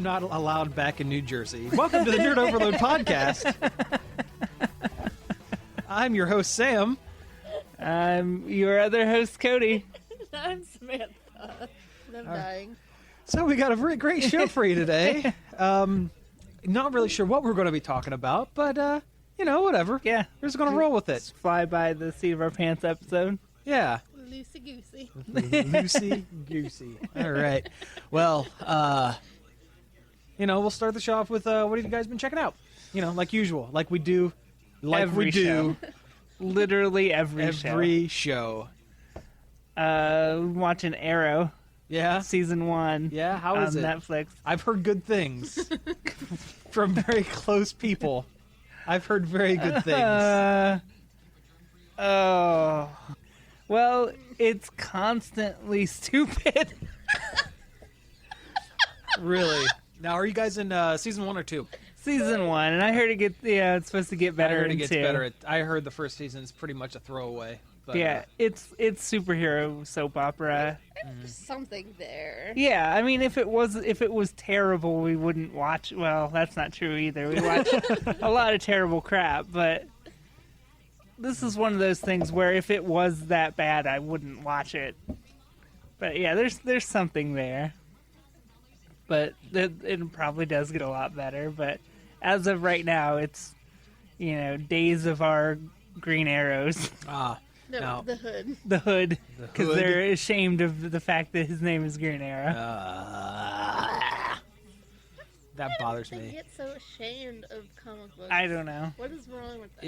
not allowed back in New Jersey. Welcome to the Nerd Overload podcast. I'm your host, Sam. I'm your other host, Cody. I'm Samantha. I'm dying. So we got a very great show for you today. Not really sure what we're going to be talking about, but, whatever. Yeah. We're just going to roll with it. Just fly by the seat of our pants episode. Yeah. Loosey-goosey. Loosey-goosey. All right. Well, we'll start the show off with what have you guys been checking out? Like usual. Like we do. Show. Literally every show. Watching Arrow. Yeah. Season 1. Yeah, how is on it? Netflix. I've heard good things from very close people. I've heard very good things. Well, it's constantly stupid. Really? Now, are you guys in season 1 or 2? Season 1, and I heard it's supposed to get better. I heard it gets two. better. I heard the first season is pretty much a throwaway. But, yeah, it's superhero soap opera. There's something there. Yeah, I mean, if it was terrible, we wouldn't watch. Well, that's not true either. We watch a lot of terrible crap, but this is one of those things where if it was that bad, I wouldn't watch it. But yeah, there's something there. But it probably does get a lot better. But as of right now, it's days of our green arrows. No, Now, the hood. The hood, because they're ashamed of the fact that his name is Green Arrow. That bothers They me. get so ashamed of comic books. I don't know. What is wrong with that?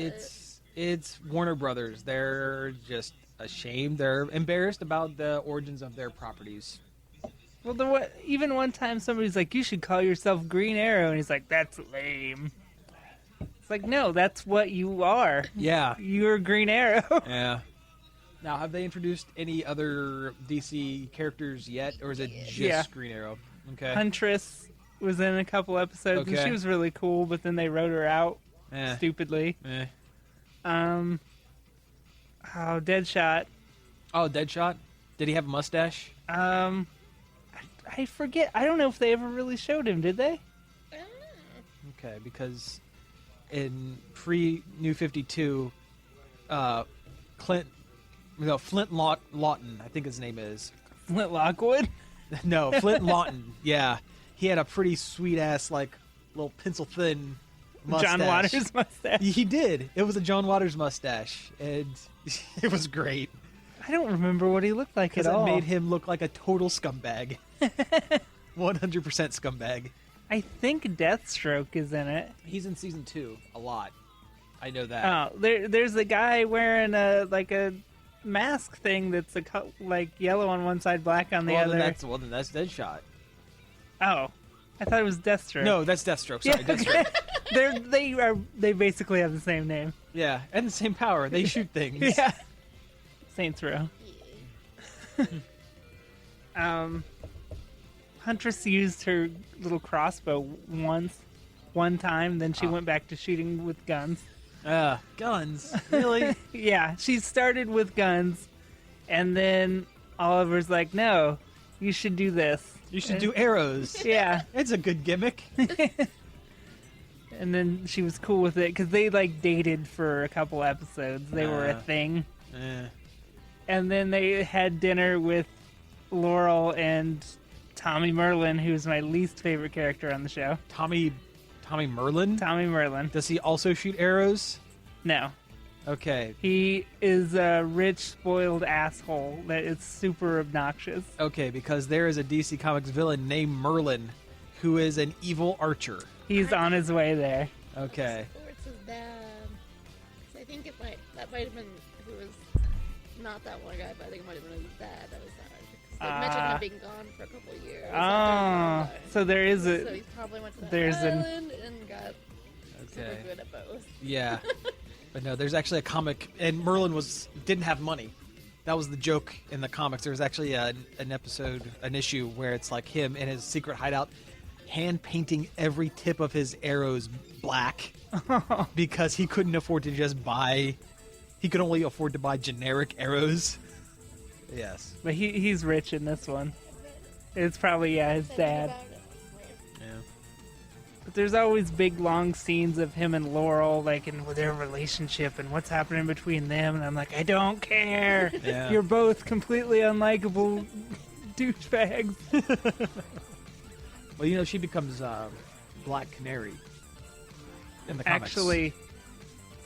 It's Warner Brothers. They're just ashamed. They're embarrassed about the origins of their properties. Well, even one time somebody's like, "You should call yourself Green Arrow," and he's like, "That's lame." It's like, no, that's what you are. Yeah. You're Green Arrow. Yeah. Now, have they introduced any other DC characters yet, or is it just Yeah. Green Arrow? Okay. Huntress was in a couple episodes, and Okay. she was really cool, but then they wrote her out stupidly. Deadshot. Oh, Deadshot? Did he have a mustache? I forget. I don't know if they ever really showed him, did they? I don't know. Okay, because in pre-New 52, Flint Lawton, I think his name is. Flint Lockwood? No, Flint Lawton, yeah. He had a pretty sweet-ass, little pencil-thin mustache. John Waters mustache. He did. It was a John Waters mustache, and it was great. I don't remember what he looked like at Because it all. made him look like a total scumbag. 100% scumbag. I think Deathstroke is in it. He's in season 2 a lot. I know that. Oh, there's a guy wearing a mask thing that's yellow on one side, black on the other. Then that's Deadshot. Oh, I thought it was Deathstroke. No, that's Deathstroke. Sorry, Deathstroke. They basically have the same name. Yeah, and the same power. They shoot things. Yeah. Saints Row. Huntress used her little crossbow one time, then she went back to shooting with guns. Guns? Really? Yeah, she started with guns, and then Oliver's like, no, you should do this. You should do arrows. Yeah. It's a good gimmick. And then she was cool with it, because they, dated for a couple episodes. They were a thing. And then they had dinner with Laurel and Tommy Merlin, who's my least favorite character on the show. Tommy Merlin? Tommy Merlin. Does he also shoot arrows? No. Okay. He is a rich, spoiled asshole that is super obnoxious. Okay, because there is a DC Comics villain named Merlin who is an evil archer. He's on his way there. Okay. Sports is bad. So I think that might have been who was not that one guy, but I think it might have been his dad that was that. They mentioned him being gone for a couple of years. Oh, so there is So he probably went to that island and got super good at both. Yeah. But no, there's actually a comic, and Merlin didn't have money. That was the joke in the comics. There was actually an issue where it's like him in his secret hideout, hand painting every tip of his arrows black because he couldn't afford to just buy. He could only afford to buy generic arrows. Yes. But he's rich in this one. It's probably his dad. Yeah. But there's always big, long scenes of him and Laurel, like, in their relationship and what's happening between them. And I'm like, I don't care. Yeah. You're both completely unlikable douchebags. Well, you know, she becomes Black Canary in the comics.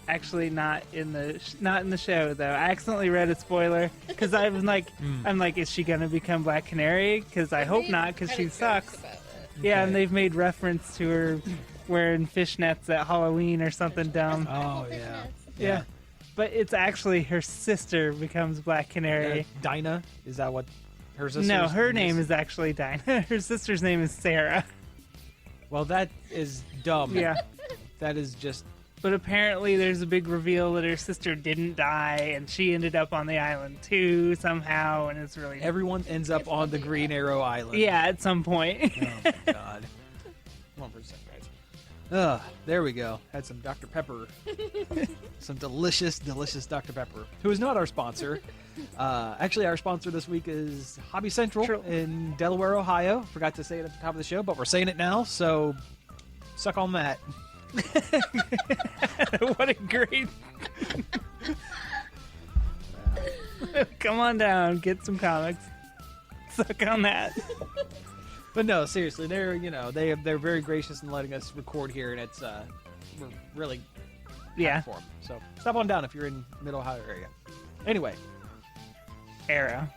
Actually, not in the show though. I accidentally read a spoiler because I was like, I'm like, is she gonna become Black Canary? Because I hope not, because she sucks. Yeah, and they've made reference to her wearing fishnets at Halloween or something dumb. Oh, yeah. Yeah. But it's actually her sister becomes Black Canary. Dinah? Is that what her sister's No, her name is actually Dinah. Her sister's name is Sarah. Well, that is dumb. Yeah. That is just... But apparently there's a big reveal that her sister didn't die and she ended up on the island too somehow, and it's really... Everyone ends up on the Green Arrow Island. Yeah, at some point. Oh, my God. 1%, guys. There we go. Had some Dr. Pepper. Some delicious, delicious Dr. Pepper, who is not our sponsor. Actually, our sponsor this week is Hobby Central in Delaware, Ohio. Forgot to say it at the top of the show, but we're saying it now, so suck on that. What a great... Come on down, get some comics. Suck on that. But no, seriously, they're very gracious in letting us record here, and it's we're really happy for them. So stop on down if you're in Mid Ohio area. Anyway, Arrow.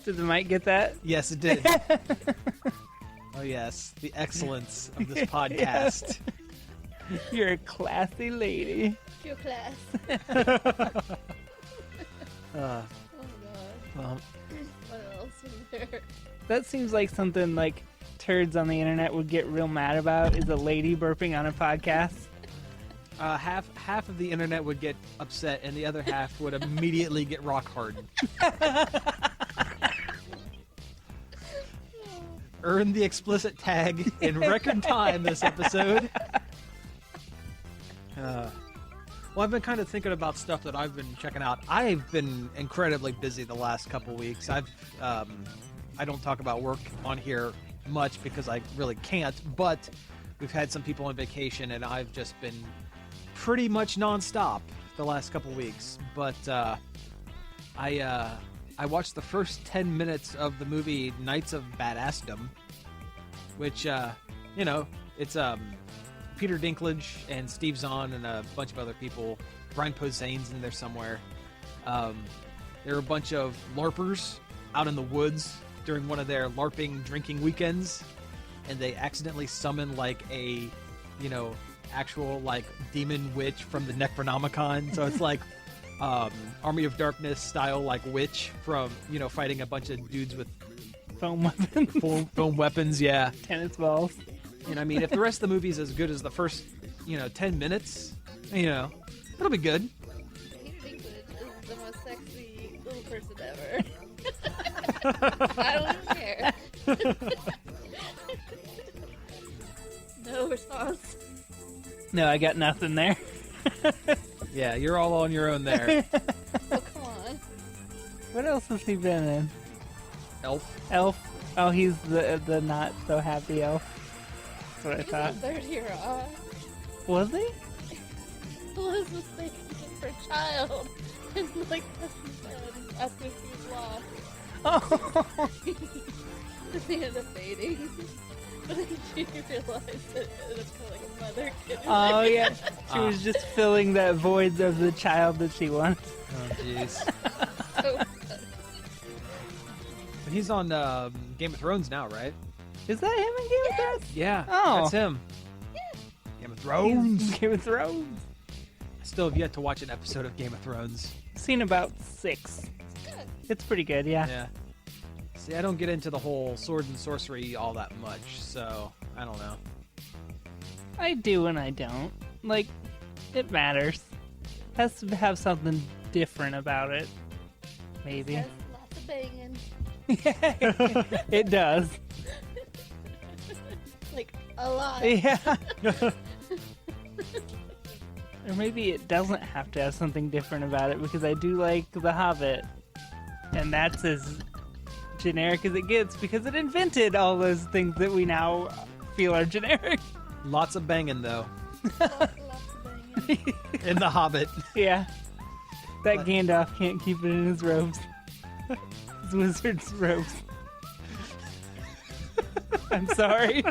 Did the mic get that? Yes, it did. Oh yes, the excellence of this podcast. You're a classy lady. Your class. Uh, Oh god. well, What else is there? That seems like something like turds on the internet would get real mad about, is a lady burping on a podcast. half of the internet would get upset, and the other half would immediately get rock hard. Earn the explicit tag in record time this episode. Well, I've been kind of thinking about stuff that I've been checking out. I've been incredibly busy the last couple weeks. I don't talk about work on here much because I really can't, but we've had some people on vacation, and I've just been pretty much nonstop the last couple weeks. But I watched the first 10 minutes of the movie Knights of Badassdom, which, it's Peter Dinklage and Steve Zahn and a bunch of other people. Brian Posehn's in there somewhere. There are a bunch of LARPers out in the woods during one of their LARPing drinking weekends, and they accidentally summon like a, actual like demon witch from the Necronomicon. So it's like Army of Darkness style like witch from fighting a bunch of dudes with Foam weapons. foam weapons. Yeah. Tennis balls. And I mean, if the rest of the movie is as good as the first 10 minutes, it'll be good. Peter Dinklage is the most sexy little person ever. I don't even care. No response. No, I got nothing there. Yeah, you're all on your own there. Oh, come on. What else has he been in? Elf. Elf. Oh, he's the not so happy elf. That's what I He was thought. on third year off. Was he? Liz was taking him for a child. And like after he was lost. Oh. He ended up dating. But then she realized that it was kind of like a mother kid. Oh yeah. She was just filling that void of the child that she wants. Oh, jeez. So He's on Game of Thrones now, right? Is that him in Game of Thrones? Yeah. Oh. That's him. Game of Thrones. He's in Game of Thrones. I still have yet to watch an episode of Game of Thrones. Seen about 6. good. It's pretty good, yeah. Yeah. See, I don't get into the whole sword and sorcery all that much, so I don't know. I do and I don't. Like, it matters. Has to have something different about it. Maybe. Has lots of banging. It does. Like a lot. Yeah. Or maybe it doesn't have to have something different about it, because I do like The Hobbit. And that's as generic as it gets because it invented all those things that we now feel are generic. Lots of banging though Lots of banging. in The Hobbit. Yeah. That But- Gandalf can't keep it in his robes. His wizard's robes. I'm sorry.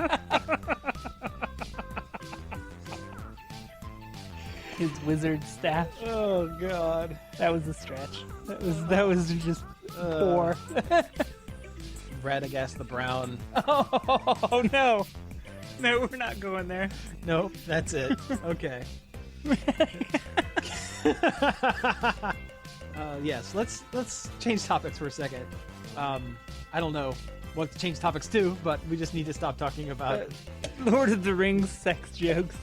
His wizard staff. Oh God. That was a stretch. That was just poor. Radagast the Brown. Oh no. No, we're not going there. Nope, that's it. Okay. Yes, let's change topics for a second. I don't know what to change topics to, but we just need to stop talking about. Lord of the Rings sex jokes.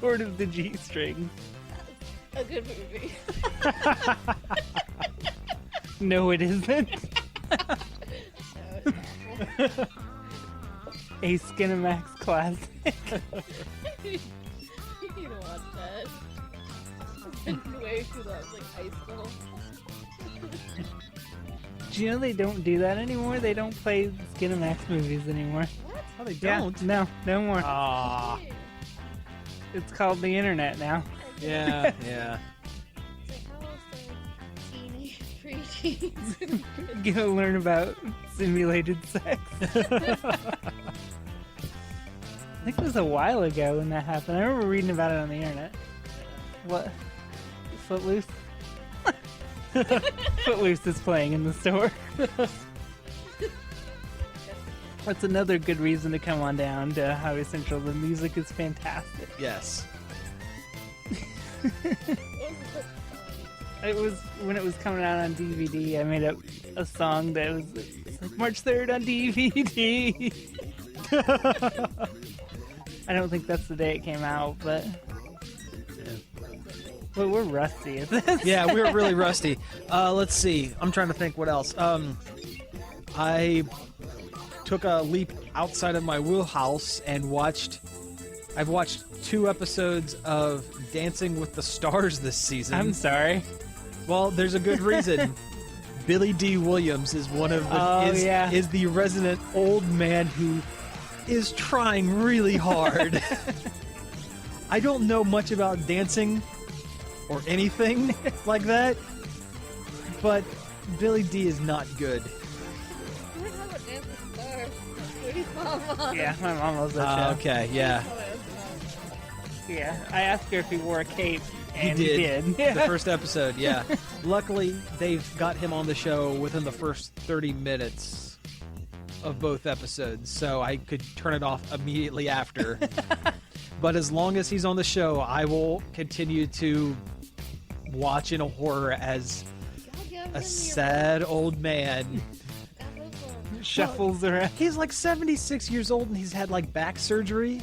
Lord of the G-string. A good movie. No, it isn't. No, it's awful. A Skinamax classic. You need to watch that. It's been way too long, like high school. Do you know they don't do that anymore? They don't play Skinamax movies anymore. What? Oh, they Yeah, don't. no more. Ah, Weird. It's called the internet now. yeah, yeah. It's like, how else are teeny preteens? You gotta learn about simulated sex. I think it was a while ago when that happened. I remember reading about it on the internet. What? Footloose? Footloose is playing in the store. That's another good reason to come on down to Highway Central. The music is fantastic. Yes. It was when it was coming out on DVD. I made up a song that was it's like March 3rd on DVD. I don't think that's the day it came out, but well, we're rusty at this. Yeah, we're really rusty. Let's see. I'm trying to think what else. I took a leap outside of my wheelhouse and I've watched 2 episodes of Dancing with the Stars this season. I'm sorry. Well, there's a good reason. Billy D. Williams is one of the Oh, yeah. is the resident old man who is trying really hard. I don't know much about dancing or anything like that, but Billy D. is not good. We're talking about Dance with Stars. Sweetie's mama. Yeah, my mom loves that show. Okay, yeah. Yeah, I asked her if he wore a cape, and He he did. did. The first episode, yeah. Luckily, they've got him on the show within the first 30 minutes of both episodes, so I could turn it off immediately after. But as long as he's on the show, I will continue to watch in a horror as a sad old man. Shuffles around. He's like 76 years old and he's had like back surgery.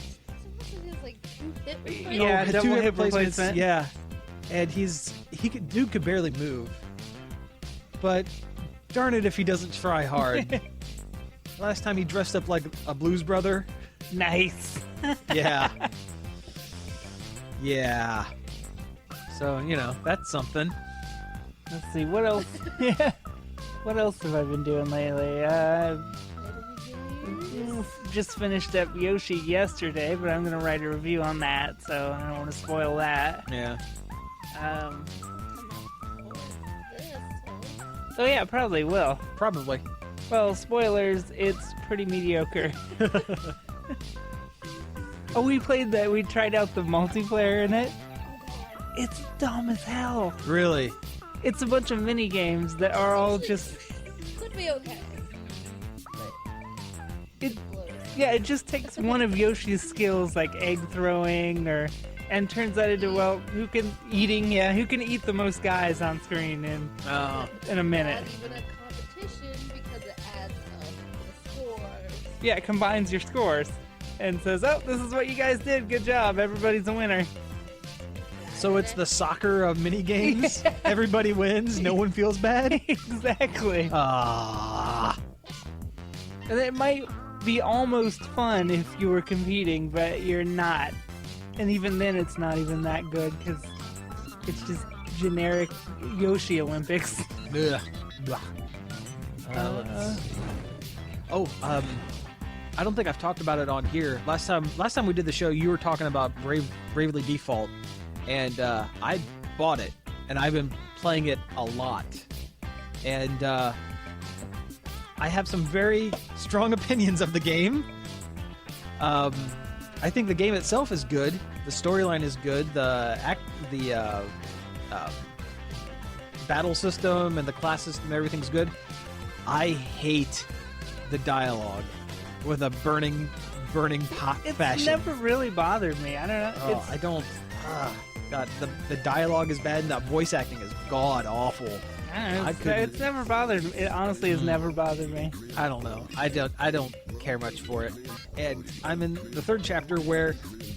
Yeah, had double 2 hip replacement. Yeah, and dude could barely move. But darn it if he doesn't try hard. Last time he dressed up like a Blues Brother. Nice. Yeah. Yeah. So, that's something. Let's see, what else? What else have I been doing lately? Just finished up Yoshi yesterday, but I'm going to write a review on that, so I don't want to spoil that. Yeah. Oh yeah, probably will. Probably. Well, spoilers, it's pretty mediocre. Oh, we played that. We tried out the multiplayer in it. It's dumb as hell. Really? It's a bunch of mini games that are all just. Could be okay. Yeah, it just takes one of Yoshi's skills, like egg throwing, and turns that into who can eat the most guys on screen in a minute. Not even a competition because it adds up the scores. Yeah, it combines your scores and says, "Oh, this is what you guys did. Good job. Everybody's a winner." So it's the soccer of mini games. Everybody wins. No one feels bad. Exactly. Ah. And it might be almost fun if you were competing, but you're not. And even then, it's not even that good because it's just generic Yoshi Olympics. Ugh. Blah. Let's see. Oh, I don't think I've talked about it on here. Last time we did the show, you were talking about Bravely Default, and I bought it, and I've been playing it a lot, and I have some very strong opinions of the game. I think the game itself is good. The storyline is good. The battle system and the class system, everything's good. I hate the dialogue with a burning It's fashion. never really bothered me. I don't know. Oh, I don't. God, the dialogue is bad, and the voice acting is god awful. I don't know. couldn't- It's never bothered me. It honestly has never bothered me. I don't know. I don't care much for it. And I'm in the third chapter where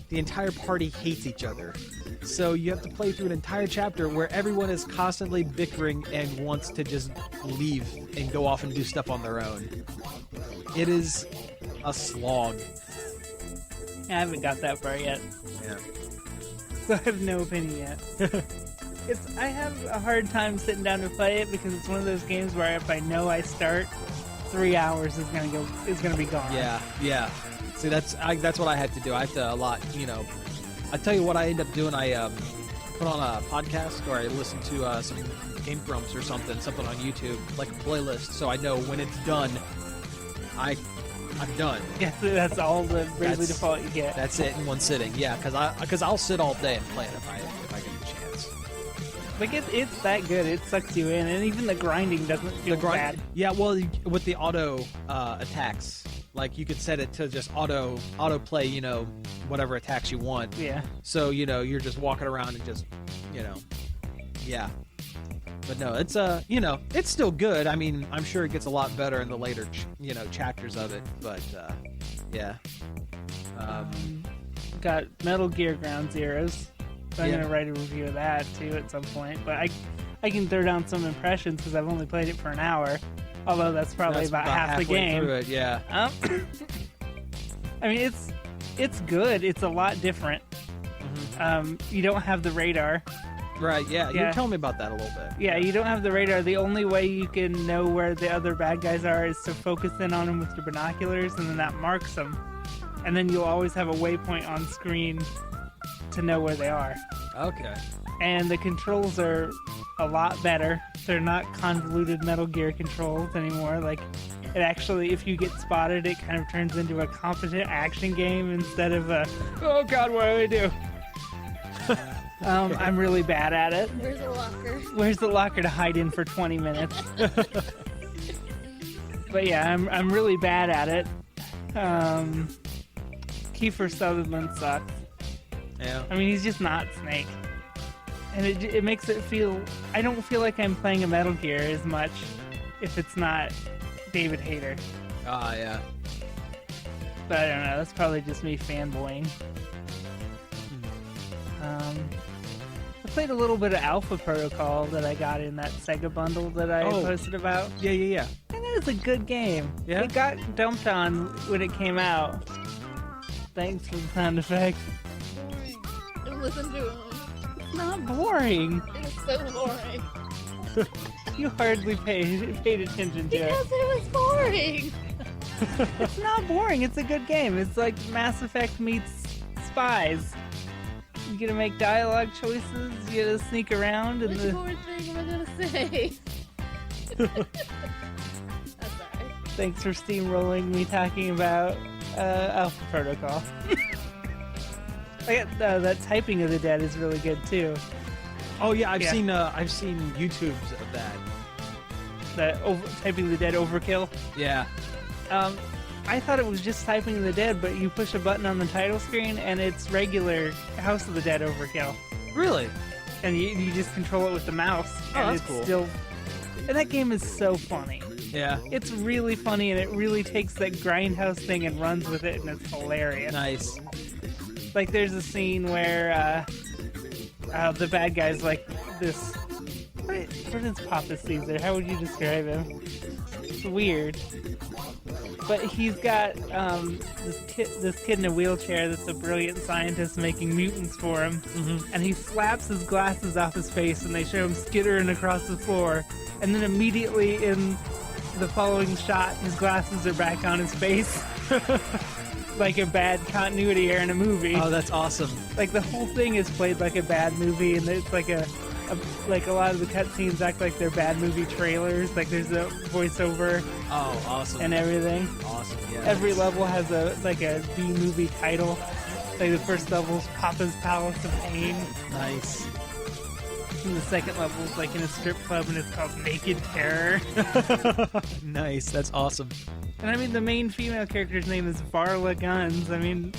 the entire party hates each other. So you have to play through an entire chapter where everyone is constantly bickering and wants to just leave and go off and do stuff on their own. It is a slog. I haven't got that far yet, Yeah. so I have no opinion yet. I have a hard time sitting down to play it because it's one of those games where if I know I start, 3 hours is gonna be gone. Yeah. See, that's what I had to do. I have to I tell you what I end up doing. I put on a podcast or I listen to some Game Grumps or something on YouTube, like a playlist, so I know when it's done. I'm done. Yeah, that's all the Bravely That's- Default you get. That's it in one sitting. Yeah, because I'll sit all day and play it if I get the chance. Like it's that good. It sucks you in, and even the grinding doesn't feel bad. Yeah, well, with the auto attacks, like you could set it to just auto play, whatever attacks you want. Yeah. So you're just walking around and just, yeah. But no, it's it's still good. I mean, I'm sure it gets a lot better in the later chapters of it. But yeah. Got Metal Gear Ground Zeroes. So I'm Yeah. gonna write a review of that too at some point. But I can throw down some impressions because I've only played it for an hour. Although that's probably That's about half the halfway game. through it, yeah. I mean, it's good. It's a lot different. You don't have the radar. Right, yeah. You Yeah. were telling me about that a little bit. Yeah, you don't have the radar. The only way you can know where the other bad guys are is to focus in on them with your binoculars, and then that marks them. And then you'll always have a waypoint on screen to know where they are. Okay. And the controls are a lot better. They're not convoluted Metal Gear controls anymore. Like, it actually, if you get spotted, it kind of turns into a competent action game instead of a, oh god, what do I do? I'm really bad at it. Where's the locker? Where's the locker to hide in for 20 minutes? But yeah, I'm really bad at it. Kiefer Sutherland sucks. Yeah. I mean, he's just not Snake. And it makes it feel... I don't feel like I'm playing a Metal Gear as much if it's not David Hayter. Yeah. But I don't know, that's probably just me fanboying. I played a little bit of Alpha Protocol that I got in that Sega bundle that I posted about. Yeah. And it was a good game. Yeah? It got dumped on when it came out. Thanks for the sound effect. Boring. Don't listen to him. It's not boring. It was so boring. You hardly paid attention to it. Because it was boring. It's not boring. It's a good game. It's like Mass Effect meets Spies. You get to make dialogue choices. You get to sneak around, and Which boring thing am I gonna say? I'm sorry. thanks for steamrolling me talking about Alpha Protocol. That typing of the dead is really good too. Oh yeah, I've Yeah. seen YouTubes of that. Typing the dead overkill. Yeah. I thought it was just typing the dead, but you push a button on the title screen and it's regular House of the Dead overkill. Really? And you just control it with the mouse. Oh, And that's it's cool. still. And that game is so funny. Yeah. It's really funny, and it really takes that grindhouse thing and runs with it, and it's hilarious. Nice. Like, there's a scene where the bad guy's like this. What is Papa Caesar? How would you describe him? It's weird. But he's got this kid in a wheelchair that's a brilliant scientist making mutants for him. Mm-hmm. And he slaps his glasses off his face, and they show him skittering across the floor. And then immediately in the following shot, his glasses are back on his face. Like a bad continuity error in a movie. Oh, that's awesome. Like the whole thing is played like a bad movie, and it's like a lot of the cutscenes act like they're bad movie trailers. Like there's a voiceover. Oh, awesome. And everything. Awesome, yeah. Every level has a B movie title. Like the first level's Papa's Palace of Pain. Nice. And the second level's like in a strip club, and it's called Naked Terror. Nice, that's awesome. And I mean, the main female character's name is Varla Guns. I mean,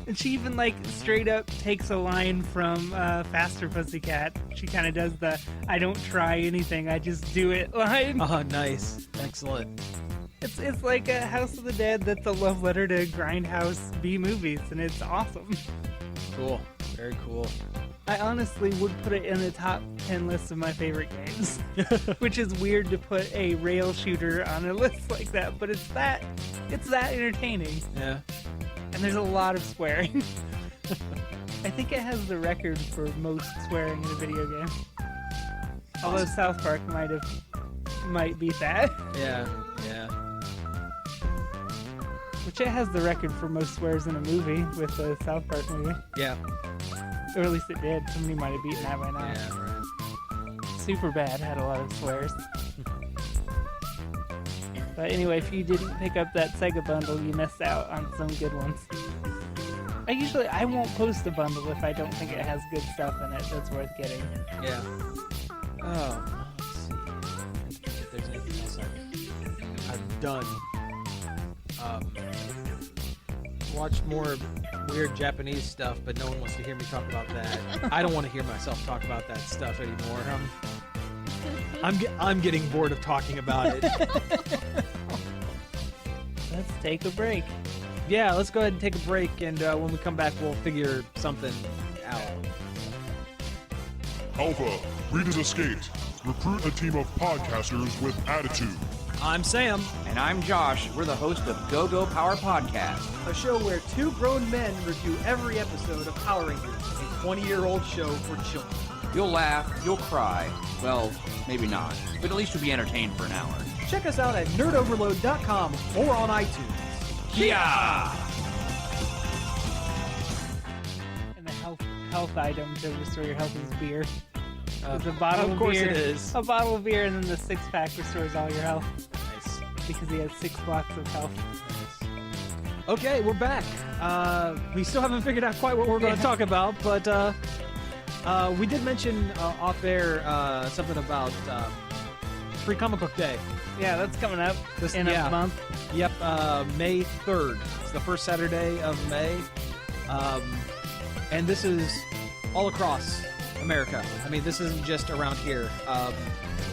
and she even like straight up takes a line from Faster Pussycat. She kind of does the "I don't try anything, I just do it" line. Oh, nice. Excellent. It's like a House of the Dead that's a love letter to Grindhouse B movies, and it's awesome. Cool. Very cool. I honestly would put it in the top 10 list of my favorite games, which is weird to put a rail shooter on a list like that, but it's that entertaining. Yeah. And there's a lot of swearing. I think it has the record for most swearing in a video game. Although South Park might beat that. Yeah. Which it has the record for most swears in a movie with the South Park movie. Yeah. Or at least it did. Somebody might have beaten that by now. Yeah, right. Superbad had a lot of swears. But anyway, if you didn't pick up that Sega bundle, you missed out on some good ones. I won't post a bundle if I don't think it has good stuff in it that's worth getting. Yeah. Oh, let's see. If there's anything else I've done. Watched more weird Japanese stuff, but no one wants to hear me talk about that. I don't want to hear myself talk about that stuff anymore. I'm getting bored of talking about it. Let's take a break. Yeah, let's go ahead and take a break, and when we come back, we'll figure something out. Alpha, Readers Escaped. Recruit a team of podcasters with attitude. I'm Sam. And I'm Josh. We're the host of Go Go Power Podcast. A show where two grown men review every episode of Power Rangers, a 20-year-old show for children. You'll laugh, you'll cry. Well, maybe not, but at least you'll be entertained for an hour. Check us out at nerdoverload.com or on iTunes. Yeah! And the health item to restore your health is beer. It's a bottle of course beer. it is. A bottle of beer, and then the 6-pack restores all your health. Nice. Because he has 6 blocks of health. Okay, we're back. We still haven't figured out quite what we're going to talk about, but we did mention off air something about Free Comic Book Day. Yeah, that's coming up in a month. Yep, May 3rd. It's the first Saturday of May. And this is all across America. I mean, this isn't just around here.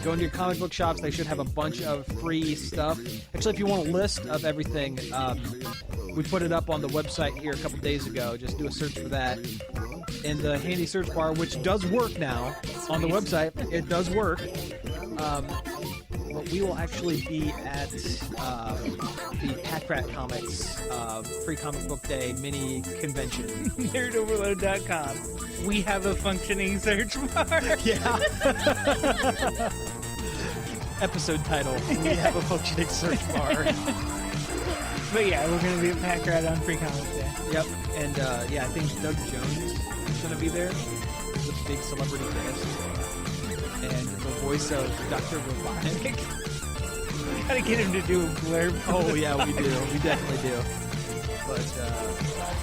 Go into your comic book shops. They should have a bunch of free stuff. Actually, if you want a list of everything, we put it up on the website here a couple days ago. Just do a search for that in the handy search bar, which does work now on the website. It does work. But we will actually be at the Pack Rat Comics Free Comic Book Day mini convention. Nerdoverload.com. We have a functioning search bar. Yeah. Episode title. We have a functioning search bar. But yeah, we're going to be at Pack Rat on Free Comic Day. Yep. And I think Doug Jones is going to be there. He's a big celebrity guest. And the voice of Dr. Robotnik. We gotta get him to do a blurb. Oh yeah, we do. We definitely do.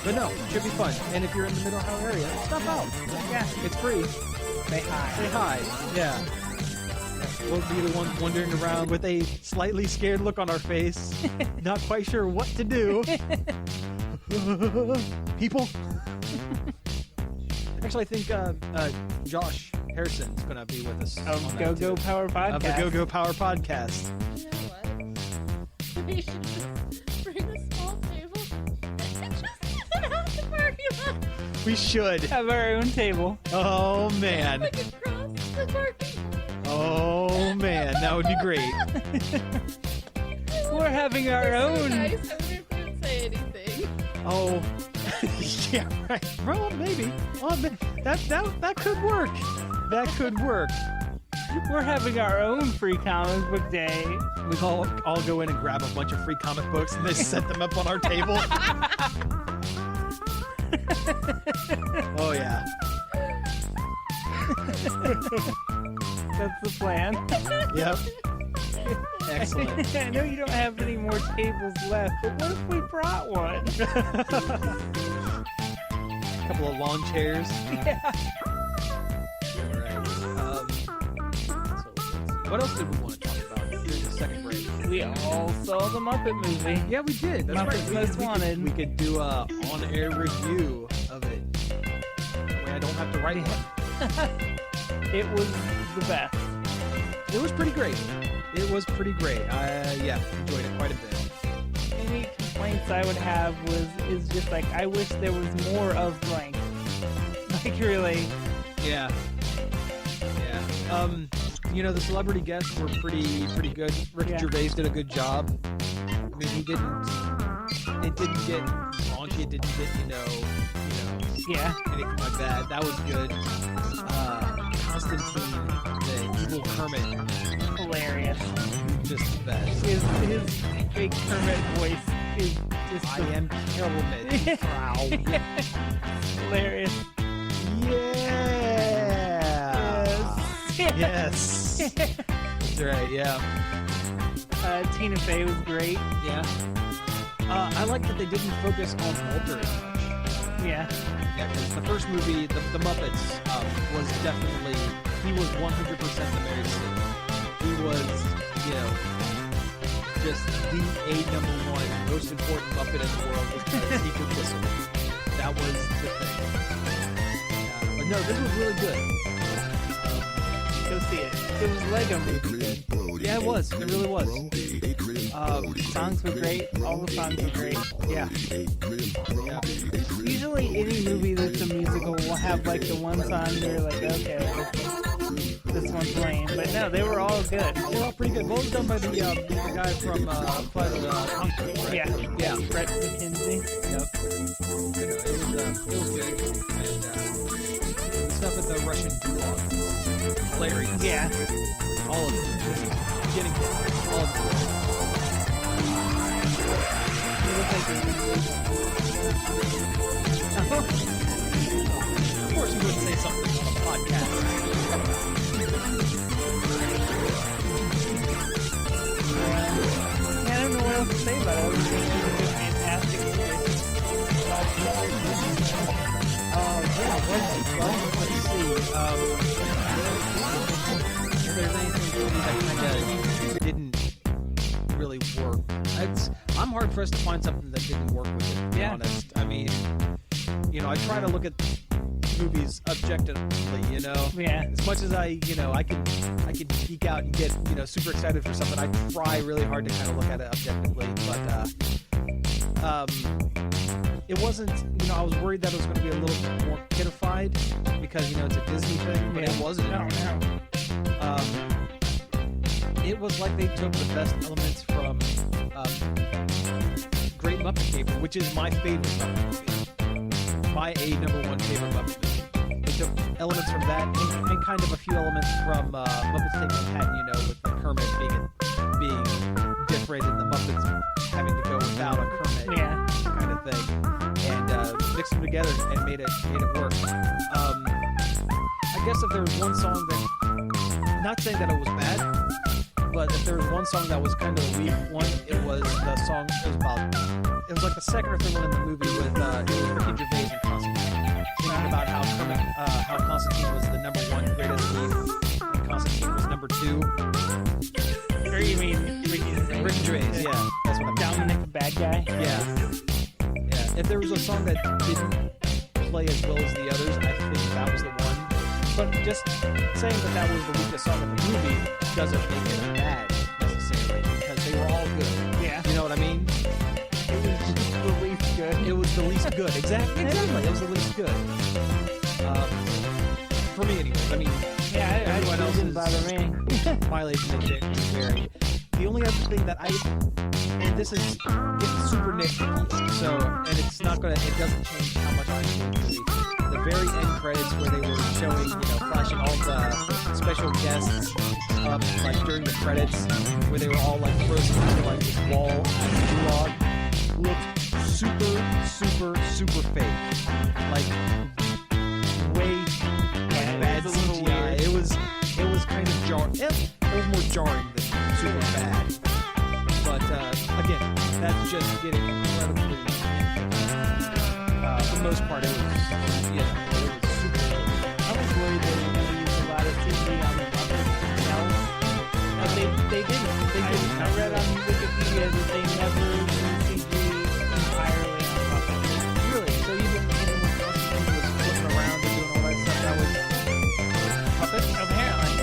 But no, it should be fun. And if you're in the Mid-Ohio area, stop out. Yeah, It's free. say hi. Say hi. Yeah. We'll be the ones wandering around with a slightly scared look on our face, not quite sure what to do. People. Actually, I think Josh Harrison's going to be with us. Of on Go that, Go too. Power Podcast. Of the Go Go Power Podcast. You know what? We should just bring a small table and just sit out the parking lot. We should. Have our own table. Oh, man. Like across the parking lot. Oh, man. That would be great. We're having our own. Nice. I wonder if we would say anything. Oh, yeah, right. Well, maybe. Oh, that could work. That could work. We're having our own free comic book day. We all go in and grab a bunch of free comic books and they set them up on our table. Oh yeah. That's the plan. Yep. Excellent. I know you don't have any more tables left, but what if we brought one? A couple of lawn chairs. Yeah. All right. So what else did we want to talk about during the second break? We all saw the Muppet movie. Yeah, we did. That's Muppets right. Most Wanted. We could do a on-air review of it. That way I don't have to write one. It was the best. It was pretty great. It was pretty great. I enjoyed it quite a bit. Any complaints I would have is just like, I wish there was more of blank. Like, really. Yeah. The celebrity guests were pretty good. Ricky Gervais did a good job. I mean, it didn't get raunchy. It didn't get, Yeah. anything like that. That was good. Constantine, the evil Kermit, Hilarious. just the best. His big Kermit voice is just I am Kermit. Proud. hilarious. Yeah. Yes. That's right, yeah. Tina Fey was great. Yeah. I like that they didn't focus on Walter as much. Yeah. Yeah, because the first movie, the Muppets, was definitely, he was 100% the Mary Sue. He was, just the #1 most important Muppet in the world because he could whistle. That was the thing. But no, this was really good. Go see it. It was Lego movie good. Yeah, it was. It really was. Songs were great. All the songs were great. Yeah. Usually any movie that's a musical will have like the one song you're like, okay, this one's lame. But no, they were all good. They were all pretty good. What was done by the guy from Flight of the Conchords, right? Yeah. Brett McKenzie. Yep. It was good. And the stuff at the Russian gulag, hilarious. Yeah. All of it. Just beginning to end. All of it. You look like Of course you wouldn't say something on a podcast. I don't know what else to say about it. I think it was a fantastic movie. Let's see. If there's anything really that kind of didn't really work. I'm hard pressed to find something that didn't work with it, to be honest. I mean, I try to look at movies objectively, Yeah. As much as I can geek out and get, super excited for something, I try really hard to kind of look at it objectively, but it wasn't, I was worried that it was going to be a little bit more kiddified because, it's a Disney thing, but it wasn't. No. It was like they took the best elements from Great Muppet Caper, which is my favorite Muppet movie. My #1 favorite Muppet movie. They took elements from that and kind of a few elements from Muppets Take Manhattan, with the Kermit being different and the Muppets having to go without a Kermit kind of thing. And mixed them together and made it work. I guess if there was one song that, not saying that it was bad, but if there was one song that was kind of a weak one, it was the song, it was like the second or third one in the movie with, it was Ricky Gervais and Constantine. Singing about how Constantine was the #1 greatest thief, and Constantine was #2. Or you mean Ricky Gervais? Ricky Gervais, yeah. That's what I'm Dominic, the bad guy? Yeah. If there was a song that didn't play as well as the others, I think that was the one. But just saying that was the weakest song in the movie doesn't make it bad necessarily because they were all good. Yeah. You know what I mean? It was just the least good. It was the least good. Exactly. It was the least good. For me, anyways. I mean, everyone else didn't bother me. mileage may vary. The only other thing that and this is it's super nitpicky, so and it's not gonna. It doesn't change how much I enjoy the movie. the very end credits where they were showing, flashing all the special guests up, like during the credits, where they were all like frozen into like this wall log, looked super fake. Like way bad it was a little CGI. weird. It was kind of jarring. It was more jarring than super bad. But again, that's just getting incredibly. For the most part, it was super. I was worried they were going to use a lot of CG on the puppets themselves. But they didn't. I read on Wikipedia that they never used CG entirely on puppets. Really? So even when Constantine was flipping around and doing all that stuff, that was puppets? Apparently.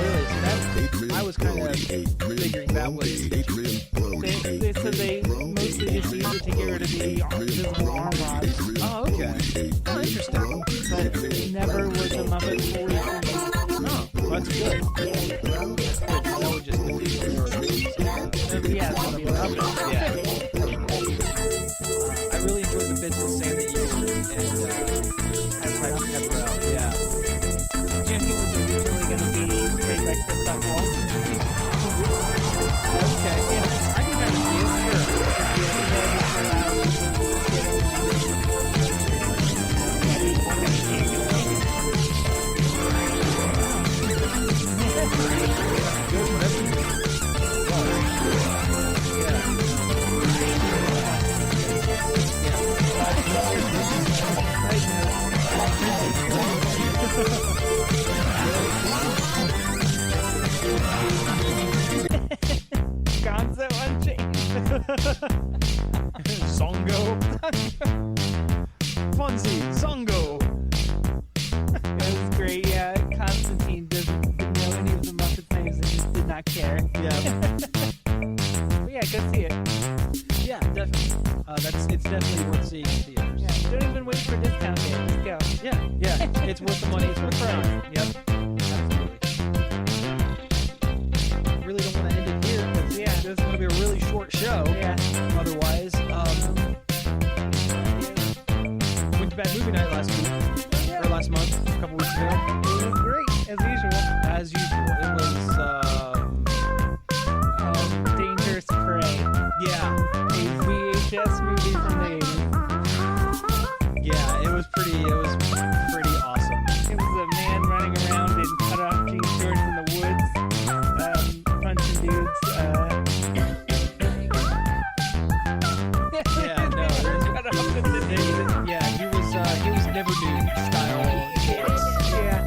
Really? So I was kind of figuring that was. They said they mostly just used it to get rid of the invisible arm rods. Oh, okay. Oh, interesting. But never was a Muppet fully 3D. Oh, well, that's good. That's good. That would just defeat the purpose. Yeah, it's gonna be a Muppet. I really enjoyed the bits with Sandy and Piper Pepperell. Yeah. Jimmy was originally going to be played by Christoph Waltz. Okay. Yeah. I can kind of see it. Sure. Gonzo Unchained. Zongo. Funzy. Zongo. It was great, yeah. Constantine didn't know any of the Muppets' names and just did not care. Yeah. But yeah, go see it. Yeah, definitely. It's definitely worth seeing in theaters. Yeah, don't even wait for a discount here. Just go. Yeah. It's worth the money. It's worth the time. Yep. Absolutely. Really don't want to end it here because this is going to be a really short show. Yeah. Otherwise, went to bad movie night last week or last month, a couple weeks ago. It was great, as usual. As usual, it was. Dangerous Prey. Yeah. A VHS movie from the 80s. Yeah. It was pretty awesome. It was a man running around in cut-off jean shorts in the woods, punching dudes. Yeah. No. He was never nude style shorts. Yeah.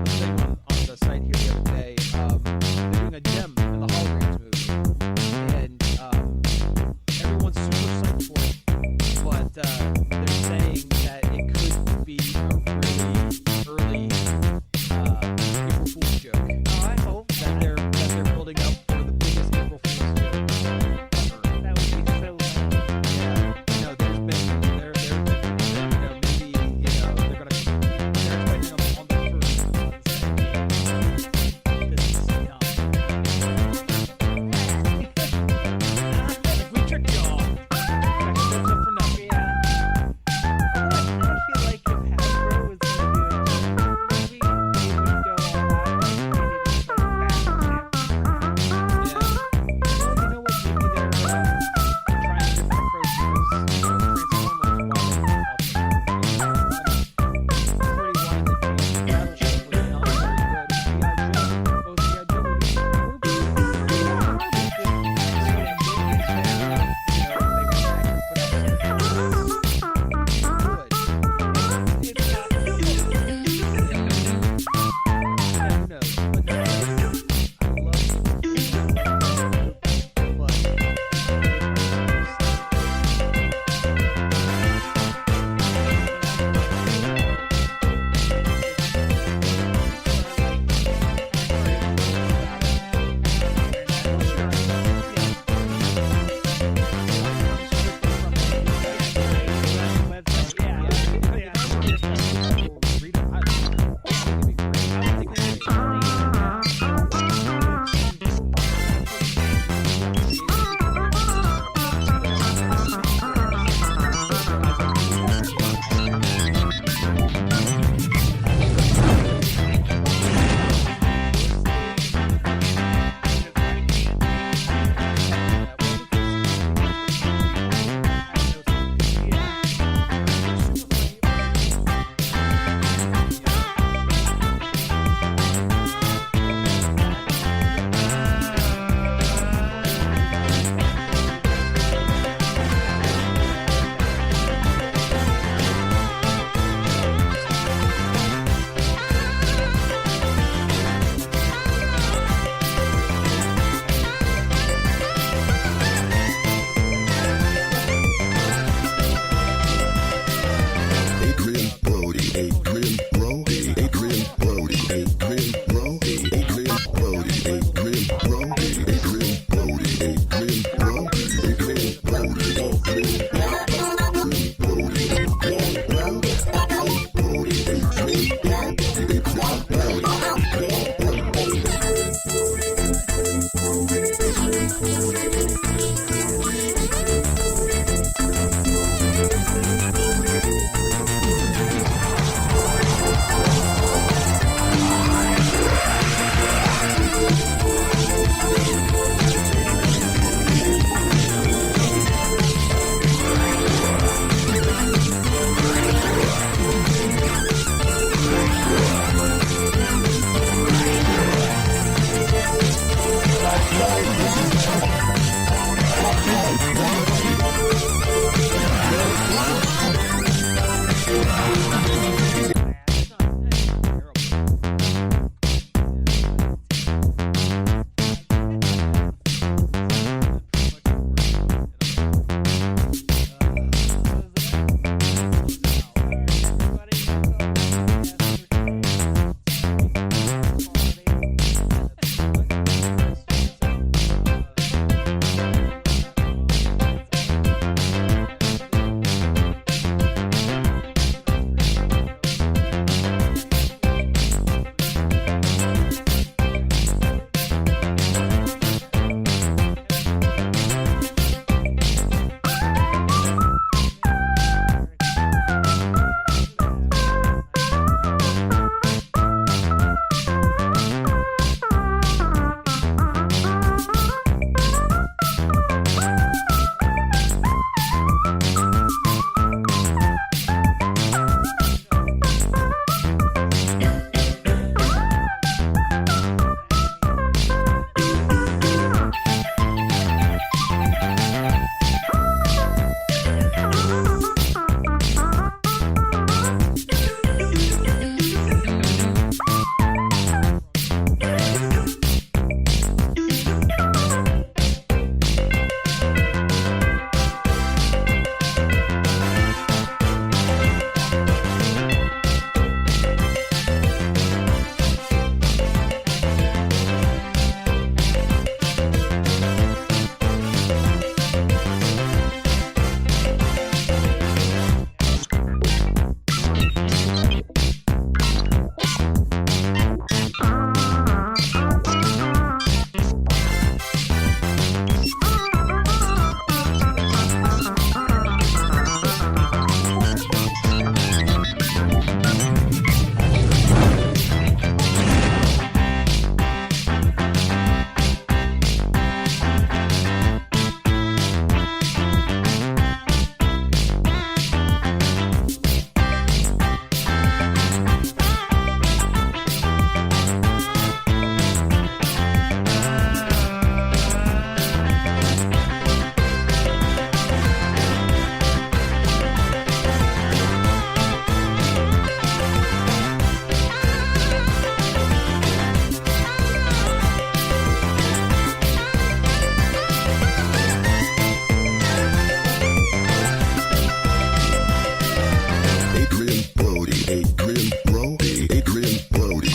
thing on the site here the other day. They're doing a gem in the holograms movie, and everyone's super psyched for it. But they're saying that it could be a really early April Fool's joke. Oh, I hope That they're building up for the biggest April Fool's joke ever. that would be so. There's been maybe they're expecting on the first saying this is dumb.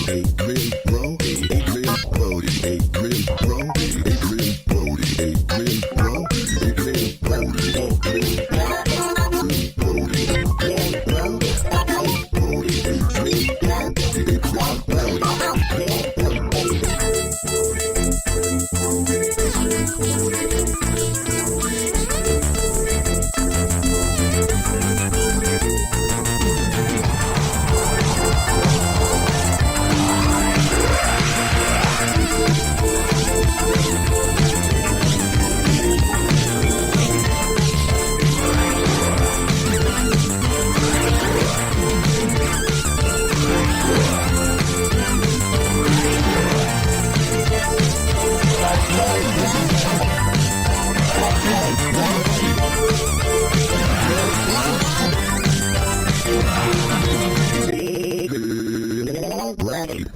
Adrian Brody, Adrian Brody, Adrian Brody, Adrian Brody, Adrian Brody, Adrian Brody, Adrian Brody.